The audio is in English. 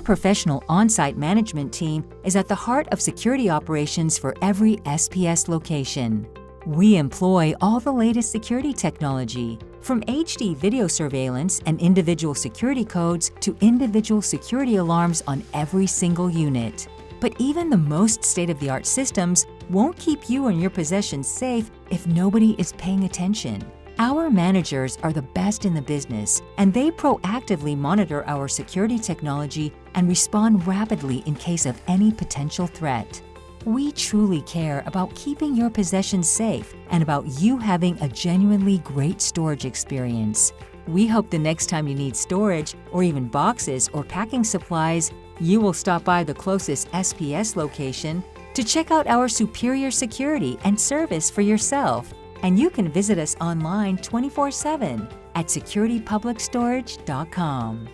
professional on-site management team is at the heart of security operations for every SPS location. We employ all the latest security technology, from HD video surveillance and individual security codes to individual security alarms on every single unit. But even the most state-of-the-art systems won't keep you and your possessions safe if nobody is paying attention. Our managers are the best in the business, and they proactively monitor our security technology and respond rapidly in case of any potential threat. We truly care about keeping your possessions safe and about you having a genuinely great storage experience. We hope the next time you need storage, or even boxes or packing supplies, you will stop by the closest SPS location to check out our superior security and service for yourself. And you can visit us online 24/7 at securitypublicstorage.com.